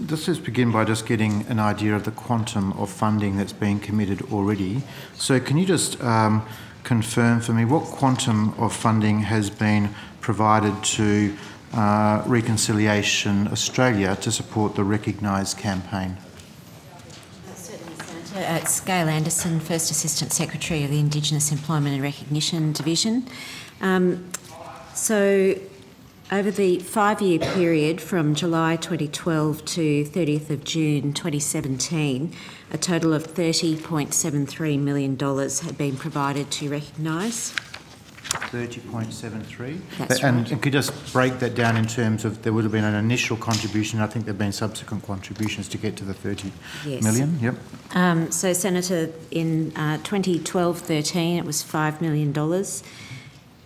let's just begin by just getting an idea of the quantum of funding that's been committed already. So can you just confirm for me what quantum of funding has been provided to Reconciliation Australia to support the Recognise campaign? Certainly, Senator. It's Gail Anderson, First Assistant Secretary of the Indigenous Employment and Recognition Division. So over the 5-year period from July 2012 to 30th of June 2017, a total of $30.73 million had been provided to Recognise. 30.73? That's and right. And could you just break that down in terms of, there would have been an initial contribution, I think there have been subsequent contributions to get to the 30 million? Yep. So, Senator, in 2012-13 it was $5 million.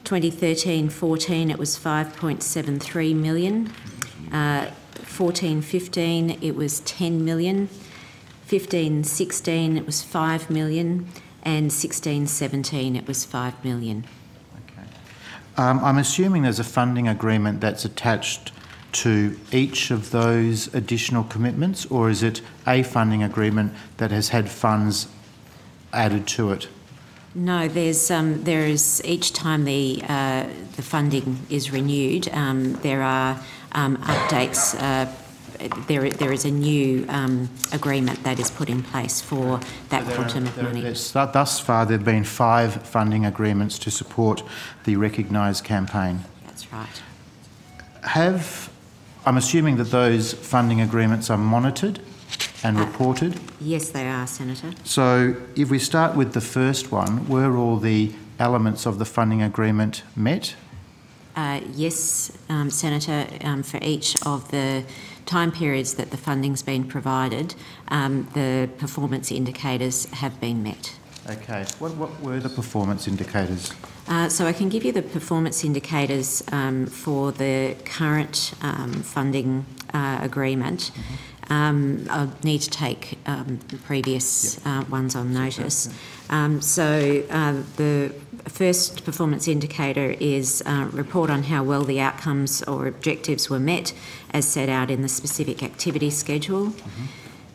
2013-14 it was 5.73 million. 14-15 it was 10 million. 15-16 it was 5 million. And 16-17 it was 5 million. Okay. I'm assuming there's a funding agreement that's attached to each of those additional commitments, or is it a funding agreement that has had funds added to it? No, there is each time the funding is renewed, there are updates. There is a new agreement that is put in place for that quantum of money. Thus far, there have been 5 funding agreements to support the Recognise campaign. That's right. I'm assuming that those funding agreements are monitored and reported? Yes, they are, Senator. So if we start with the first one, were all the elements of the funding agreement met? Yes, Senator, for each of the time periods that the funding's been provided, the performance indicators have been met. Okay. What were the performance indicators? So I can give you the performance indicators for the current funding agreement. I'll need to take the previous ones on notice. The first performance indicator is report on how well the outcomes or objectives were met as set out in the specific activity schedule.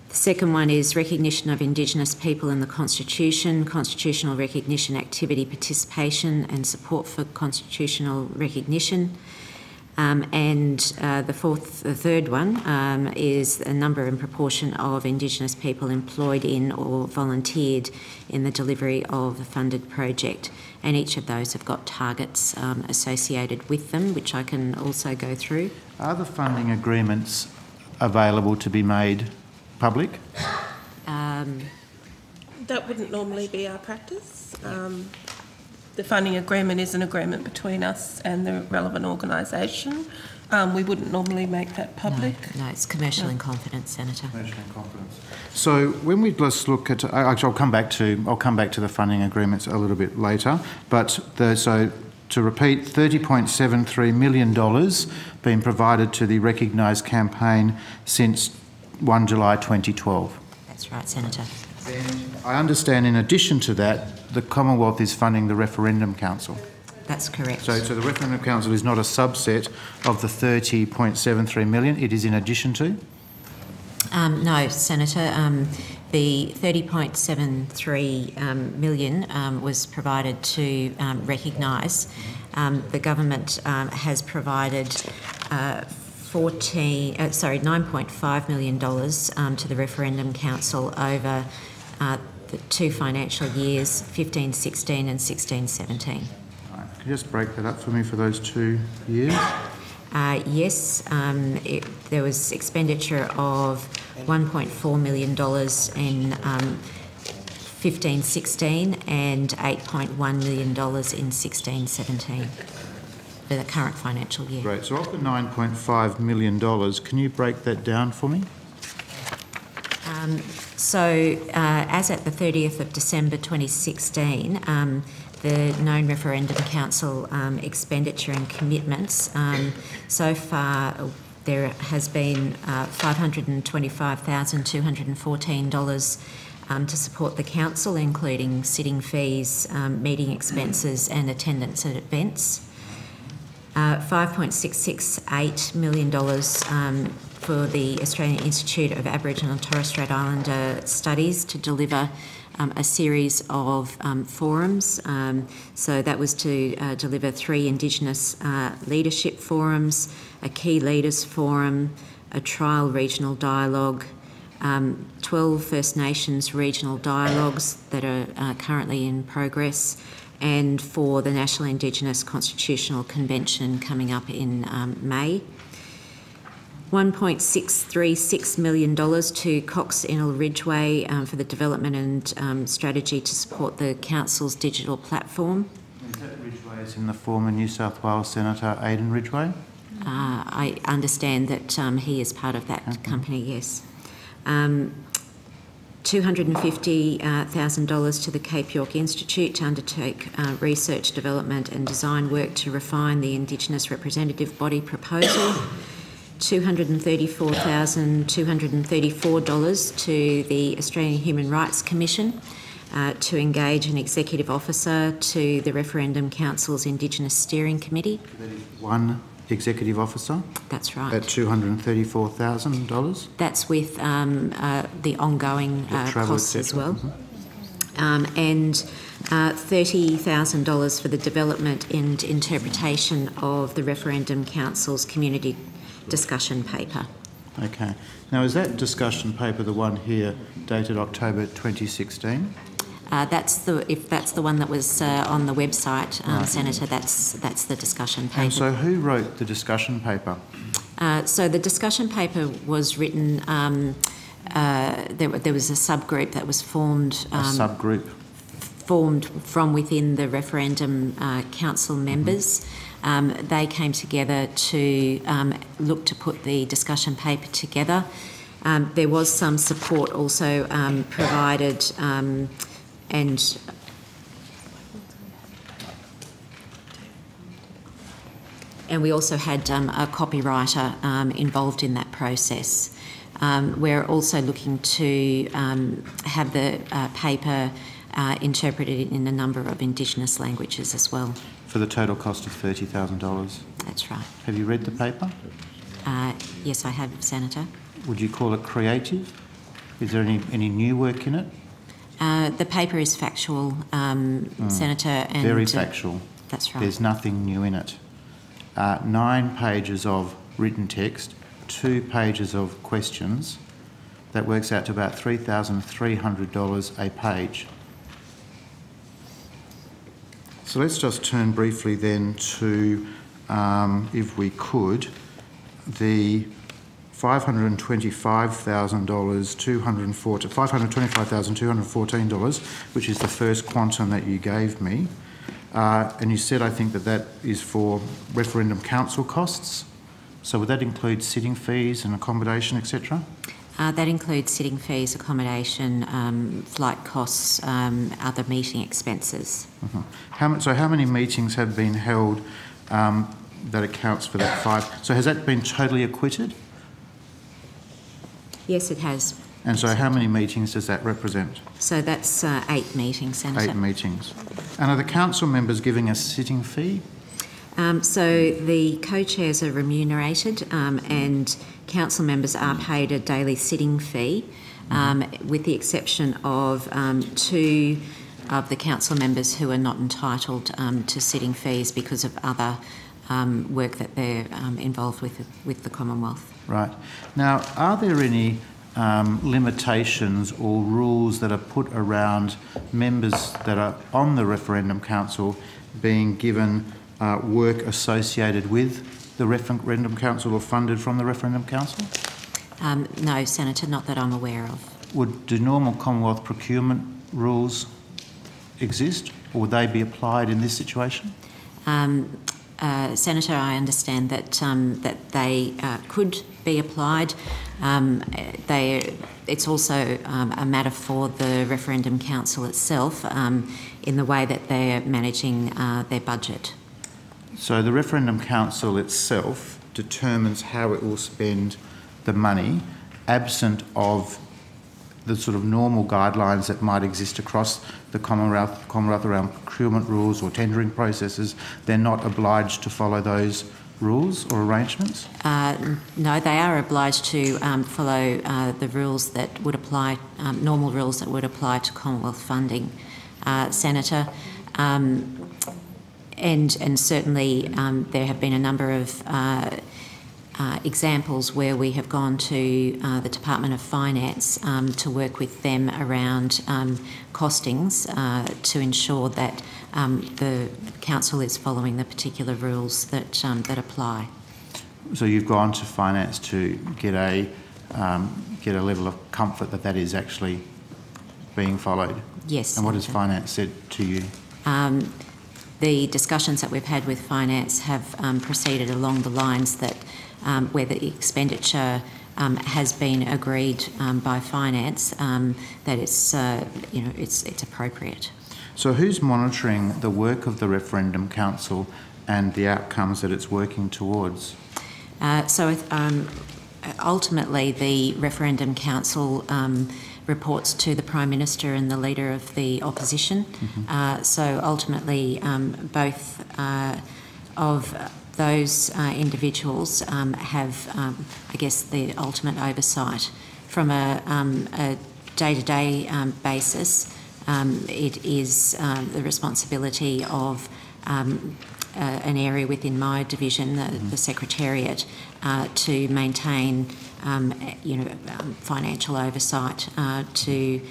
The second one is recognition of Indigenous people in the Constitution, constitutional recognition activity participation and support for constitutional recognition. The third one is a number and proportion of Indigenous people employed in or volunteered in the delivery of the funded project. And each of those have got targets associated with them, which I can also go through. Are the funding agreements available to be made public? That wouldn't normally be our practice. The funding agreement is an agreement between us and the relevant organisation. We wouldn't normally make that public. No, it's commercial in confidence, Senator. Commercial in confidence. So when we just look at, actually, I'll come back to the funding agreements a little bit later. But so to repeat, $30.73 million being provided to the Recognise campaign since 1 July 2012. That's right, Senator. And I understand, in addition to that, the Commonwealth is funding the Referendum Council. That's correct. So the Referendum Council is not a subset of the $30.73 million. It is in addition to? No, Senator. The $30.73 million was provided to Recognise. The government has provided $9.5 million to the Referendum Council over the 2 financial years, 15-16 and 16-17. Right. Can you just break that up for me for those 2 years? Yes, there was expenditure of $1.4 million in 15-16 and $8.1 million in 16-17 for the current financial year. Great. So of the $9.5 million, can you break that down for me? As at the 30th of December 2016, the known Referendum Council expenditure and commitments, so far there has been $525,214 to support the council, including sitting fees, meeting expenses and attendance at events. $5.668 million for the Australian Institute of Aboriginal and Torres Strait Islander Studies to deliver a series of forums. So that was to deliver 3 Indigenous leadership forums, a key leaders forum, a trial regional dialogue, 12 First Nations regional dialogues that are currently in progress, and for the National Indigenous Constitutional Convention coming up in May. $1.636 million to Cox Inal Ridgeway for the development and strategy to support the Council's digital platform. Is that Ridgeway is in the former New South Wales Senator Aidan Ridgeway? I understand that he is part of that company, yes. $250,000 to the Cape York Institute to undertake research, development and design work to refine the Indigenous representative body proposal. $234,234 to the Australian Human Rights Commission to engage an executive officer to the Referendum Council's Indigenous Steering Committee. That is one executive officer? That's right. At $234,000? That's with the ongoing costs as well. And $30,000 for the development and interpretation of the Referendum Council's community discussion paper. Okay. Now, is that discussion paper the one here dated October 2016? That's the one that was on the website, right. Senator. That's the discussion paper. And so, who wrote the discussion paper? So the discussion paper was written. There was a subgroup that was formed. A subgroup formed from within the Referendum Council members. They came together to look to put the discussion paper together. There was some support also provided, and we also had a copywriter involved in that process. We're also looking to have the paper interpreted in a number of Indigenous languages as well. For the total cost of $30,000? That's right. Have you read the paper? Yes, I have, Senator. Would you call it creative? Is there any new work in it? The paper is factual, Senator. And very factual. That's right. There's nothing new in it. 9 pages of written text, 2 pages of questions. That works out to about $3,300 a page. So let's just turn briefly then to, if we could, the $525,214, which is the first quantum that you gave me. And you said, I think, that is for referendum council costs. So would that include sitting fees and accommodation, etc.? That includes sitting fees, accommodation, flight costs, other meeting expenses. So how many meetings have been held that accounts for that 5? So has that been totally acquitted? Yes, it has. And so how many meetings does that represent? So that's 8 meetings, Senator. 8 meetings. And are the council members giving a sitting fee? So the co-chairs are remunerated and council members are paid a daily sitting fee, with the exception of 2 of the council members who are not entitled to sitting fees because of other work that they're involved with the Commonwealth. Right. Now, are there any limitations or rules that are put around members that are on the Referendum Council being given work associated with the Referendum Council or funded from the Referendum Council? No, Senator, not that I'm aware of. Do normal Commonwealth procurement rules exist, or would they be applied in this situation? Senator, I understand that that they could be applied. It's also a matter for the Referendum Council itself in the way that they're managing their budget. So the Referendum Council itself determines how it will spend the money, absent of the sort of normal guidelines that might exist across the Commonwealth around procurement rules or tendering processes. They're not obliged to follow those rules or arrangements? No, they are obliged to follow the rules that would apply, normal rules that would apply to Commonwealth funding, Senator. And certainly there have been a number of examples where we have gone to the Department of Finance to work with them around costings to ensure that the council is following the particular rules that that apply. So you've gone to finance to get a level of comfort that that is actually being followed? Yes. And what has finance said to you? The discussions that we've had with finance have proceeded along the lines that where the expenditure has been agreed by finance, that it's it's appropriate. So who's monitoring the work of the Referendum Council and the outcomes that it's working towards? Ultimately, the Referendum Council reports to the Prime Minister and the Leader of the Opposition. Mm-hmm. So ultimately, both of those individuals have, I guess, the ultimate oversight. From a day-to-day basis, it is the responsibility of an area within my division, the Secretariat, to maintain financial oversight to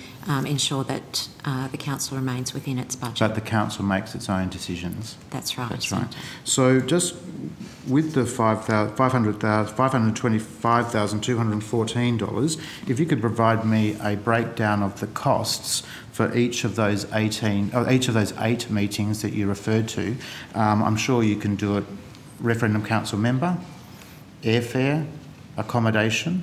ensure that the council remains within its budget. But the council makes its own decisions. That's right. That's right. So just with the $525,214, if you could provide me a breakdown of the costs for each of those 8 meetings that you referred to, I'm sure you can do it. Referendum Council member, airfare, accommodation,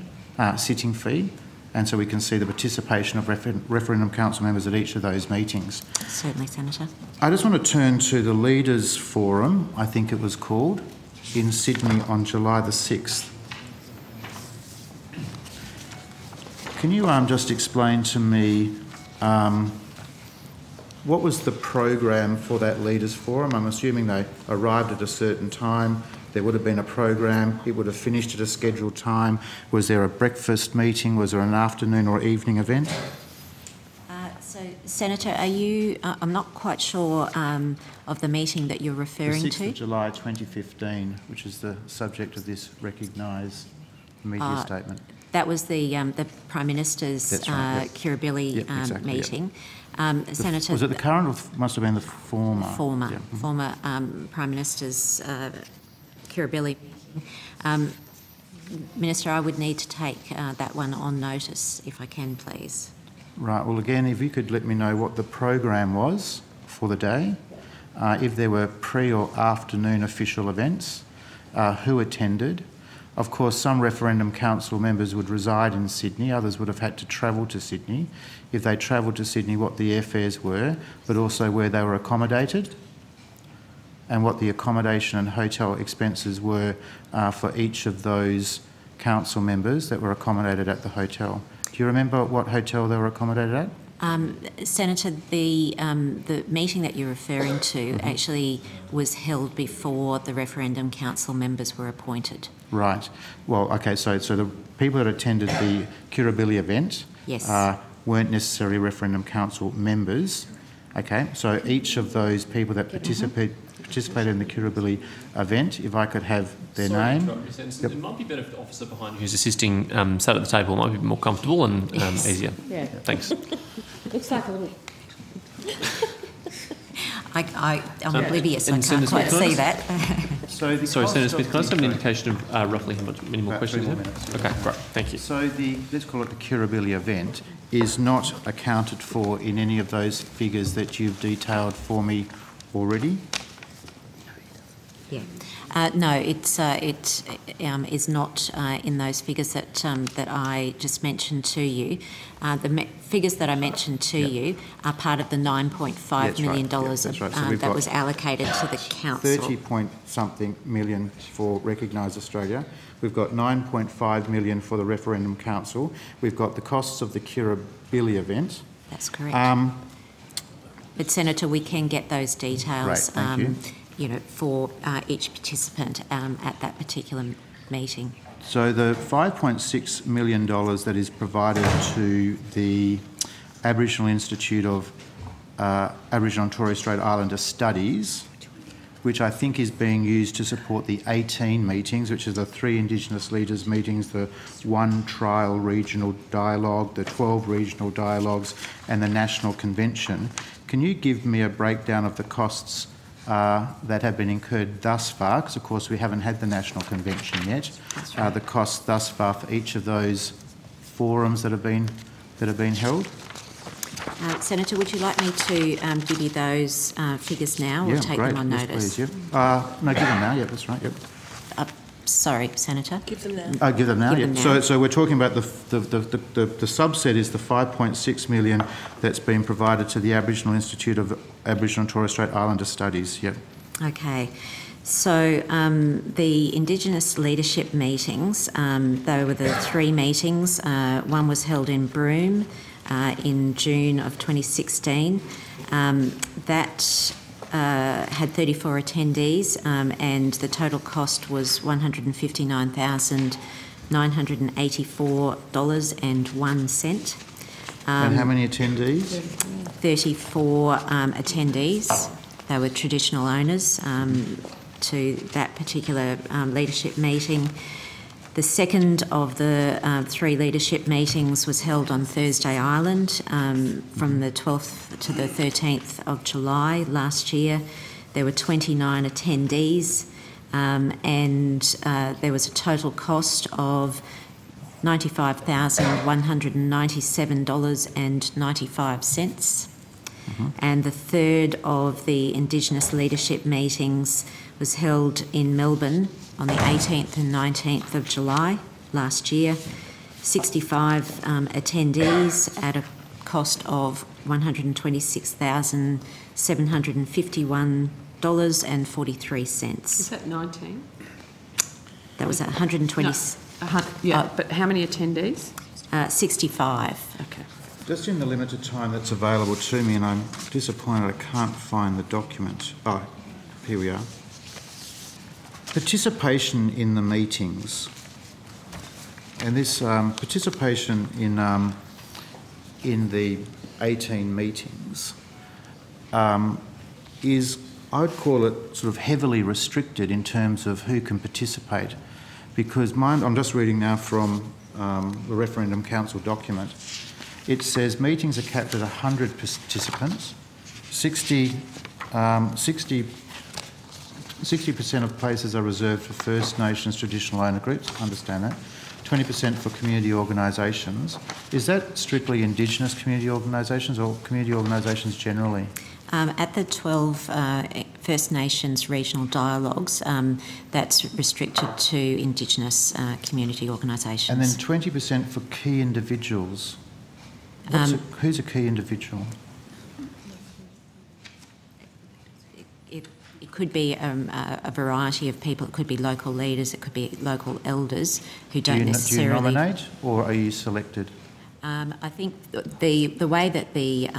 sitting fee, and so we can see the participation of Referendum Council members at each of those meetings. Certainly, Senator. I just want to turn to the Leaders Forum, I think it was called, in Sydney on July the 6th. Can you just explain to me what was the program for that Leaders Forum? I'm assuming they arrived at a certain time. There would have been a program. It would have finished at a scheduled time. Was there a breakfast meeting? Was there an afternoon or evening event? So, Senator, are you... I'm not quite sure of the meeting that you're referring to. The 6th of July 2015, which is the subject of this recognised media statement. That was the Prime Minister's Kirribilli meeting. Yep. Senator, was it the current or must have been the former? Former, yeah. former Prime Minister's Kirribilli. Minister, I would need to take that one on notice, if I can, please. Right. Well, again, if you could let me know what the program was for the day, if there were pre or afternoon official events, who attended. Of course, some Referendum Council members would reside in Sydney, others would have had to travel to Sydney. If they travelled to Sydney, what the airfares were, but also where they were accommodated and what the accommodation and hotel expenses were for each of those council members that were accommodated at the hotel. Do you remember what hotel they were accommodated at? Senator, the meeting that you're referring to actually was held before the Referendum Council members were appointed. Right. Well, okay, so the people that attended the Kirribilli event weren't necessarily Referendum Council members. Okay, so each of those people that participated in the Kirribilli event, if I could have their name. Yep. It might be better if the officer behind who's assisting sat at the table. It might be more comfortable and easier. Yeah. Thanks. Looks like a little... I'm oblivious, I can't quite see that. Sorry, Senator Smith, can I have an indication of roughly how many more questions? 3 more minutes. Okay, great, thank you. So let's call it the Kirribilli event, is not accounted for in any of those figures that you've detailed for me already? Yeah. No, it is not in those figures that I just mentioned to you. The figures that I mentioned to you are part of the $9.5 million that was allocated to the council. 30-point-something million for Recognise Australia. We've got 9.5 million for the Referendum Council. We've got the costs of the Kirribilli event. That's correct. But Senator, we can get those details. Great, thank you. for each participant at that particular meeting. So the $5.6 million that is provided to the Aboriginal Institute of Aboriginal and Torres Strait Islander Studies, which I think is being used to support the 18 meetings, which is the 3 Indigenous leaders meetings, the 1 trial regional dialogue, the 12 regional dialogues and the National Convention. Can you give me a breakdown of the costs that have been incurred thus far? Because of course we haven't had the National Convention yet. That's right. The costs thus far for each of those forums that have been held. Senator, would you like me to give you those figures now, or take great. them on Yes, notice? please, no, give them now. Yeah, that's right. Yep. Sorry, Senator. Give them now. Give them now. Give them Yeah. now. So we're talking about the subset is the $5.6 million that's been provided to the Aboriginal Institute of Aboriginal and Torres Strait Islander Studies. Yep. Okay. So the Indigenous leadership meetings, they were the 3 meetings. One was held in Broome in June of 2016. That had 34 attendees, and the total cost was $159,984.01. And how many attendees? 34 attendees. They were traditional owners to that particular leadership meeting. The second of the 3 leadership meetings was held on Thursday Island from the 12th to the 13th of July last year. There were 29 attendees and there was a total cost of $95,197.95. And the third of the Indigenous leadership meetings was held in Melbourne on the 18th and 19th of July last year. 65 attendees at a cost of $126,751.43. Is that 19? That was 120. Yeah, but how many attendees? 65. Okay. Just in the limited time that's available to me, and I'm disappointed I can't find the document. Oh, here we are. Participation in the meetings, and this participation in the 18 meetings is, I would call it, sort of heavily restricted in terms of who can participate, because I'm just reading now from the Referendum Council document. It says meetings are capped at 100 participants, 60% of places are reserved for First Nations traditional owner groups, understand that, 20% for community organisations. Is that strictly Indigenous community organisations or community organisations generally? At the 12 First Nations regional dialogues, that's restricted to Indigenous community organisations. And then 20% for key individuals. Who's a key individual? It could be a variety of people. It could be local leaders. It could be local elders who don't necessarily. Do you nominate, or are you selected? I think the way that the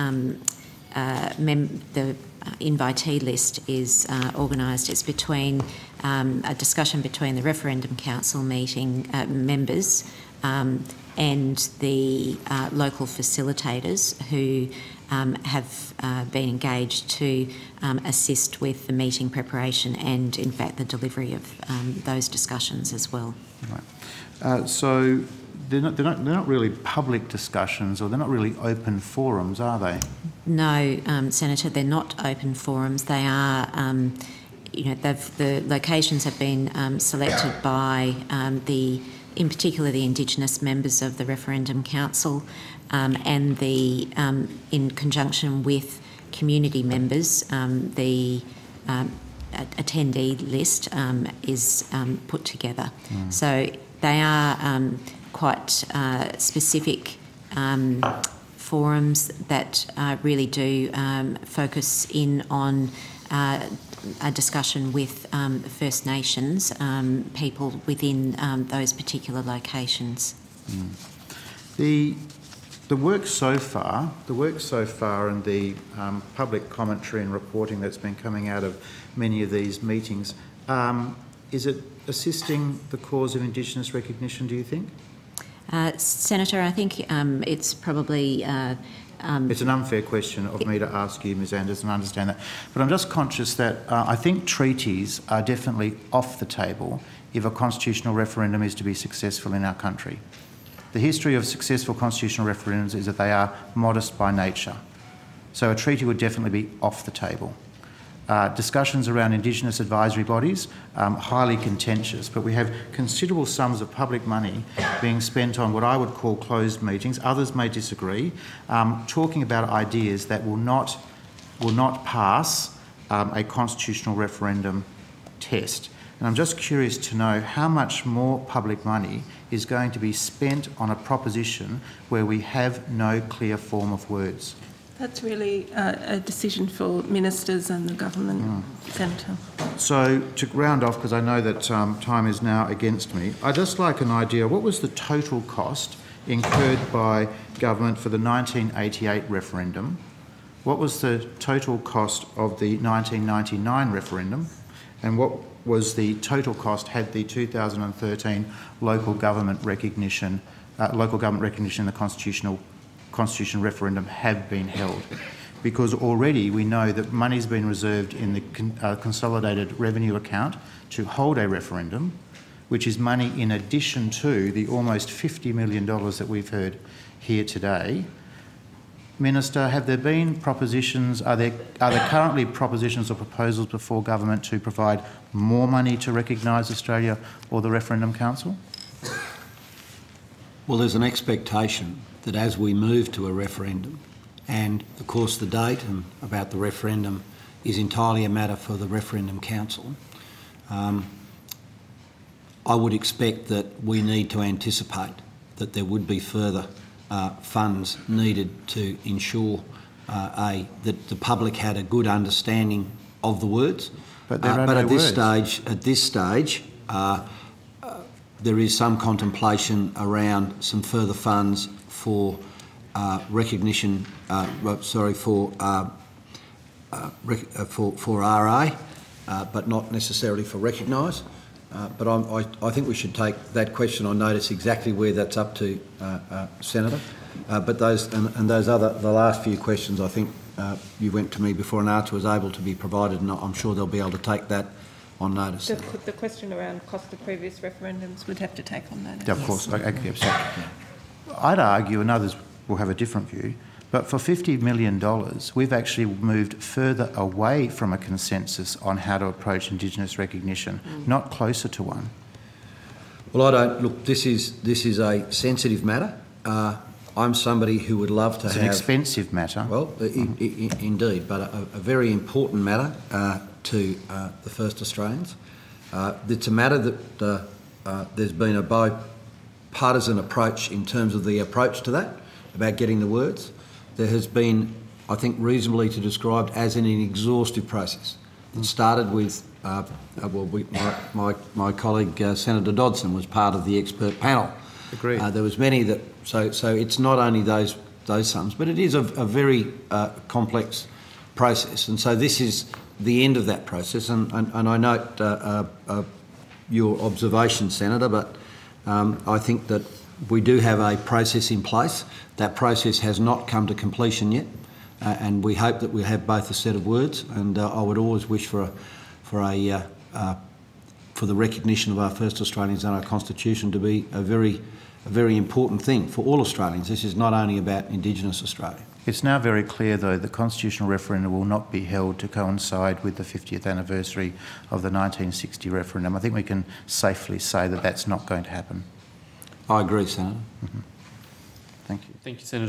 invitee list is organised is between a discussion between the Referendum Council meeting members and the local facilitators who have been engaged to assist with the meeting preparation and, in fact, the delivery of those discussions as well. Right. So they're not really public discussions, or they're not really open forums, are they? No, Senator, they're not open forums. They are, the locations have been selected by in particular the Indigenous members of the Referendum Council, and in conjunction with community members, the attendee list is put together. So they are quite specific forums that really do focus in on a discussion with First Nations people within those particular locations. The work so far and the public commentary and reporting that's been coming out of many of these meetings. Is it assisting the cause of Indigenous recognition, do you think? Senator, I think it's probably... It's an unfair question of me to ask you, Ms Anderson, I understand that. But I'm just conscious that I think treaties are definitely off the table if a constitutional referendum is to be successful in our country. The history of successful constitutional referendums is that they are modest by nature. So a treaty would definitely be off the table. Discussions around Indigenous advisory bodies, highly contentious, but we have considerable sums of public money being spent on what I would call closed meetings. Others may disagree, talking about ideas that will not pass a constitutional referendum test. And I'm just curious to know how much more public money is going to be spent on a proposition where we have no clear form of words. That's really a decision for ministers and the government, Senator. So to round off, because I know that time is now against me, I'd just like an idea, what was the total cost incurred by government for the 1988 referendum? What was the total cost of the 1999 referendum? And what was the total cost had the 2013 local government recognition in the Constitution referendum have been held? Because already we know that money's been reserved in the consolidated revenue account to hold a referendum, which is money in addition to the almost $50 million that we've heard here today. Minister, have there been propositions, are there currently propositions or proposals before government to provide more money to recognise Australia or the Referendum Council? Well, there's an expectation that as we move to a referendum, and of course the date and about the referendum is entirely a matter for the Referendum Council, I would expect that we need to anticipate that there would be further funds needed to ensure that the public had a good understanding of the words. But there are but no at this words. stage, there is some contemplation around some further funds for recognition. For RA, but not necessarily for recognise. But I think we should take that question on notice exactly where that's up to, Senator. But those the last few questions, I think you went to me before an answer was able to be provided, and I'm sure they'll be able to take that on notice. The question around cost of previous referendums would have to take on notice. Yeah, of course. Okay, I'd argue, and others will have a different view, but for $50 million, we've actually moved further away from a consensus on how to approach Indigenous recognition, not closer to one. Well, I don't look. This is a sensitive matter. I'm somebody who would love to have. It's an expensive matter. Well, indeed, but a very important matter to the First Australians. It's a matter that there's been a bipartisan approach in terms of the approach to that, about getting the words. There has been, I think, reasonably to describe as an exhaustive process. It started with, my colleague Senator Dodson was part of the expert panel. Agreed. There was many that, so it's not only those sums, but it is a very complex process. And so this is the end of that process. And I note your observation, Senator, but I think that we do have a process in place. That process has not come to completion yet, and we hope that we'll have both a set of words. And I would always wish for the recognition of our First Australians and our Constitution to be a very important thing for all Australians. This is not only about Indigenous Australia. It's now very clear, though, the constitutional referendum will not be held to coincide with the 50th anniversary of the 1960 referendum. I think we can safely say that that's not going to happen. I agree, Senator. Thank you. Thank you, Senator.